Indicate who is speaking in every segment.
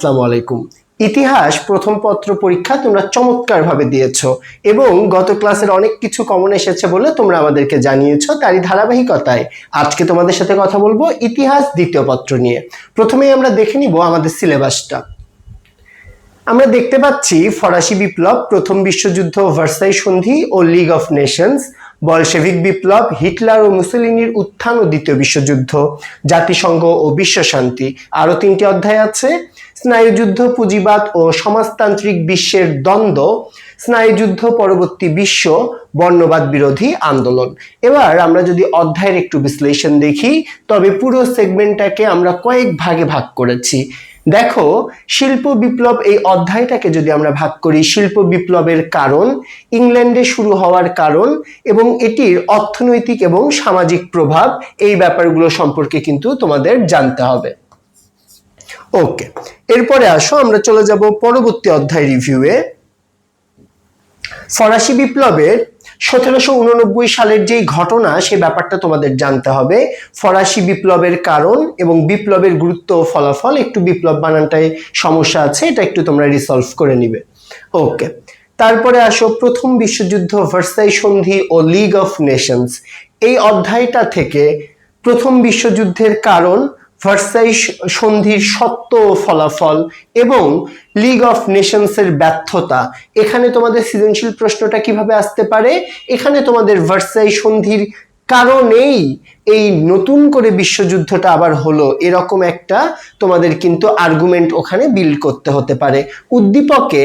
Speaker 1: আসসালামু আলাইকুম। ইতিহাস প্রথম পত্র পরীক্ষা তোমরা চমৎকারভাবে দিয়েছো এবং গত ক্লাসের অনেক কিছু কমন এসেছে বলে তোমরা আমাদেরকে জানিয়েছো। তারই ধারাবাহিকতায় আজকে তোমাদের সাথে কথা বলবো ইতিহাস দ্বিতীয় পত্র নিয়ে। প্রথমেই আমরা দেখে নিব আমাদের সিলেবাসটা। আমরা দেখতে পাচ্ছি ফরাসি বিপ্লব, প্রথম বিশ্বযুদ্ধ, ভার্সাই সন্ধি ও লিগ অফ নেশনস, বলশেভিক বিপ্লব, হিটলার ও মুসোলিনির উত্থান ও দ্বিতীয় বিশ্বযুদ্ধ, জাতিসংঘ ও বিশ্ব শান্তি। আরো 3টি অধ্যায় আছে: স্নায়ুযুদ্ধ, পুঁজিবাদ ও সমাজতান্ত্রিক বিশ্বের দ্বন্দ্ব, স্নায়ুযুদ্ধ পরবর্তী বিশ্ব, বর্ণবাদ বিরোধী আন্দোলন। এবার আমরা যদি অধ্যায়ের একটু বিশ্লেষণ দেখি, তবে পুরো সেগমেন্টটাকে আমরা কয়েক ভাগে ভাগ করেছি। দেখো, শিল্প বিপ্লব এই অধ্যায়টাকে যদি আমরা ভাগ করি, শিল্প বিপ্লবের কারণ, ইংল্যান্ডে শুরু হওয়ার কারণ এবং এটির অর্থনৈতিক এবং সামাজিক প্রভাব, এই ব্যাপারগুলো সম্পর্কে কিন্তু তোমাদের জানতে হবে। ওকে, এরপরে আসো আমরা চলে যাব পরবর্তী অধ্যায় রিভিউয়ে। ফরাসি বিপ্লবের 1789 সালের যেই ঘটনা, সেই ব্যাপারটা তোমাদের জানতে হবে। ফরাসি বিপ্লবের কারণ এবং বিপ্লবের গুরুত্ব ও ফলাফল। একটু বিপ্লব বানানটায় সমস্যা আছে, এটা একটু তোমরা রিসলভ করে নিবে। ওকে, তারপরে আসো প্রথম বিশ্বযুদ্ধ, ভার্সাই সন্ধি ও লিগ অফ নেশনস। এই অধ্যায়টা থেকে প্রথম বিশ্বযুদ্ধের কারণ, ভার্সাই সন্ধির সত্য ও ফলাফল এবং লিগ অফ নেশনসের ব্যর্থতা। এখানে তোমাদের সৃজনশীল প্রশ্নটা কিভাবে আসতে পারে? এখানে তোমাদের ভার্সাই সন্ধির কারণেই এই নতুন করে বিশ্বযুদ্ধটা আবার হলো, এরকম একটা তোমাদের কিন্তু আর্গুমেন্ট ওখানে বিল্ড করতে হতে পারে। উদ্দীপকে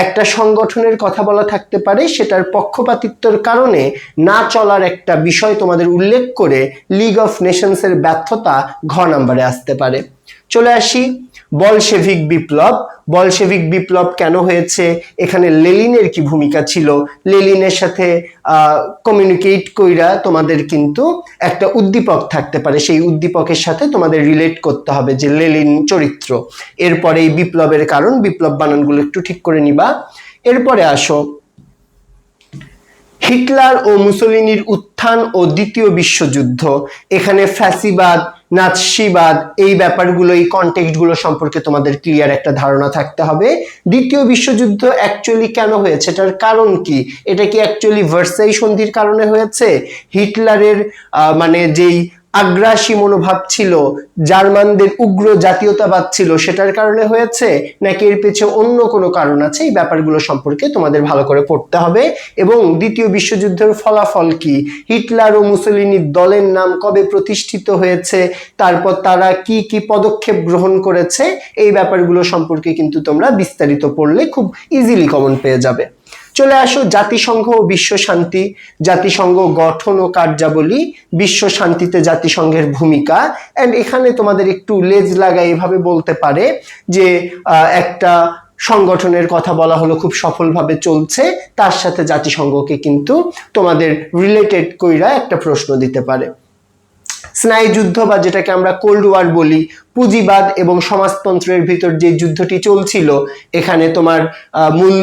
Speaker 1: একটা সংগঠনের কথা বলা থাকতে পারে, সেটার পক্ষপাতিত্বের কারণে না চলার একটা বিষয় তোমাদের উল্লেখ করে লিগ অফ নেশনসের ব্যর্থতা ঘ নাম্বারে আসতে পারে। চলে আসি বলশেভিক বিপ্লব। বলশেভিক বিপ্লব কেন হয়েছে, এখানে লেনিনের কি ভূমিকা ছিল, লেনিনের সাথে কমিউনিকেট কইরা তোমাদের কিন্তু একটা উদ্দীপক থাকতে পারে, সেই উদ্দীপকের সাথে তোমাদের রিলেট করতে হবে যে লেনিন চরিত্র। এরপরে এই বিপ্লবের কারণ, বিপ্লব বানানগুলো একটু ঠিক করে নিবা। এরপরে আসো হিটলার ও মুসোলিনির উত্থান ও দ্বিতীয় বিশ্বযুদ্ধ। এখানে ফ্যাসিবাদ, নাৎসিবাদ, এই ব্যাপারগুলো, এই কনটেক্সটগুলো সম্পর্কে তোমাদের ক্লিয়ার একটা ধারণা থাকতে হবে। দ্বিতীয় বিশ্বযুদ্ধ অ্যাকচুয়ালি কেন হয়েছে, এটার কারণ কি? এটা কি অ্যাকচুয়ালি ভার্সাই সন্ধির কারণে হয়েছে? হিটলারের মানে যেই আগ্রাসী মনোভাব ছিল, জার্মানদের উগ্র জাতীয়তাবাদ ছিল, সেটার কারণে হয়েছে, নাকি এর পেছনে অন্য কোনো কারণ আছে? এই ব্যাপারগুলো সম্পর্কে তোমাদের ভালো করে পড়তে হবে। এবং দ্বিতীয় বিশ্বযুদ্ধের ফলাফল কি, হিটলার ও মুসোলিনির দলের নাম কবে প্রতিষ্ঠিত হয়েছে, তারপর তারা কি কি পদক্ষেপ গ্রহণ করেছে, এই ব্যাপারগুলো সম্পর্কে কিন্তু তোমরা বিস্তারিত পড়লে খুব ইজিলি কমন পেয়ে যাবে। চলে আসো জাতিসংঘ ও বিশ্ব শান্তি। জাতিসংঘ গঠন ও কার্যাবলী, বিশ্ব শান্তিতে জাতিসংঘের ভূমিকা। এন্ড এখানে তোমাদের একটু লেজ লাগায় এভাবে বলতে পারে যে একটা সংগঠনের কথা বলা হলো, খুব সফলভাবে চলছে, তার সাথে জাতিসংঘকে কিন্তু তোমাদের রিলেটেড কইরা একটা প্রশ্ন দিতে পারে। স্নায়ুযুদ্ধ বা যেটাকে আমরা কোল্ড ওয়ার বলি, পুঁজিবাদ এবং সমাজতন্ত্রের ভিতর যে যুদ্ধটি চলছিল, এখানে তোমার মূল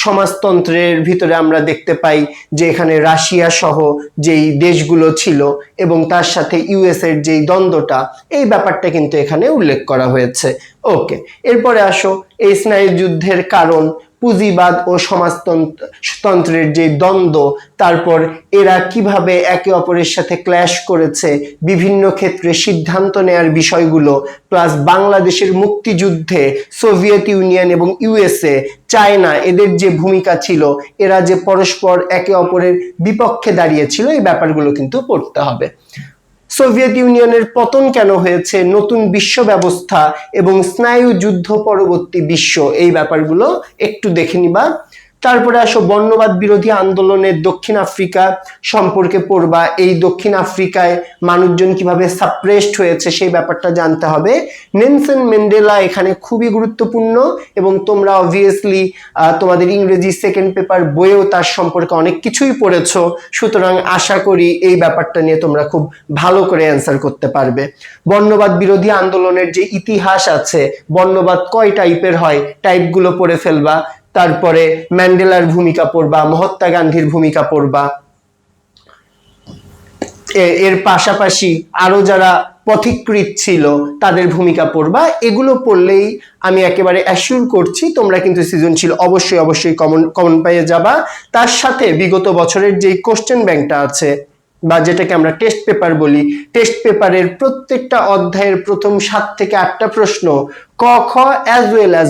Speaker 1: সমাজতন্ত্রের ভিতরে আমরা দেখতে পাই যে এখানে রাশিয়া সহ যেই দেশগুলো ছিল এবং তার সাথে ইউএস এর যেই দ্বন্দ্বটা, এই ব্যাপারটা কিন্তু এখানে উল্লেখ করা হয়েছে। ওকে, এরপরে আসো এই স্নায়ুযুদ্ধের কারণ, পুঁজিবাদ ও সমাজতন্ত্রের যে দ্বন্দ্ব, তারপর এরা কিভাবে একে অপরের সাথে ক্ল্যাশ করেছে, বিভিন্ন ক্ষেত্রে সিদ্ধান্ত নেয়ার বিষয়গুলো, প্লাস বাংলাদেশের মুক্তিযুদ্ধে সোভিয়েত ইউনিয়ন এবং ইউএসএ, চায়না, এদের যে ভূমিকা ছিল, এরা যে পরস্পর একে অপরের বিপক্ষে দাঁড়িয়েছিল, এই ব্যাপারগুলো কিন্তু পড়তে হবে। সোভিয়েত ইউনিয়নের পতন কেন হয়েছে, নতুন বিশ্ব ব্যবস্থা এবং স্নায়ু যুদ্ধ পরবর্তী বিশ্ব, এই ব্যাপারগুলো একটু দেখে নিবা। তারপরে আসো বর্ণবাদ বিরোধী আন্দোলনের দক্ষিণ আফ্রিকা সম্পর্কে পড়বা। এই দক্ষিণ আফ্রিকায় মানুষজন কিভাবে সাপ্রেসড হয়েছে, সেই ব্যাপারটা জানতে হবে। নেলসন ম্যান্ডেলা এখানে খুবই গুরুত্বপূর্ণ এবং তোমরা অবভিয়াসলি তোমাদের ইংরেজি সেকেন্ড পেপার বইয়েও তার সম্পর্কে অনেক কিছুই পড়েছো, সুতরাং আশা করি এই ব্যাপারটা নিয়ে তোমরা খুব ভালো করে অ্যান্সার করতে পারবে। বর্ণবাদ বিরোধী আন্দোলনের যে ইতিহাস আছে, বর্ণবাদ কয় টাইপের হয়, টাইপগুলো পড়ে ফেলবা। তারপরে ম্যান্ডেলার ভূমিকা পড়বা, মহাত্মা গান্ধীর ভূমিকা পড়বা। এর পাশাপাশি আরো যারা পথিকৃৎ ছিল তাদের ভূমিকা পড়বা। এগুলো পড়লেই আমি একেবারে অ্যাসিউর করছি তোমরা কিন্তু সৃজনশীল অবশ্যই কমন পেয়ে যাবা। তার সাথে বিগত বছরের যেই কোশ্চেন ব্যাংকটা আছে বা যেটাকে আমরা টেস্ট পেপার বলি, টেস্ট পেপারের প্রত্যেকটা অধ্যায়ের প্রথম 7 থেকে 8টা প্রশ্ন ক খ অ্যাজ ওয়েল অ্যাজ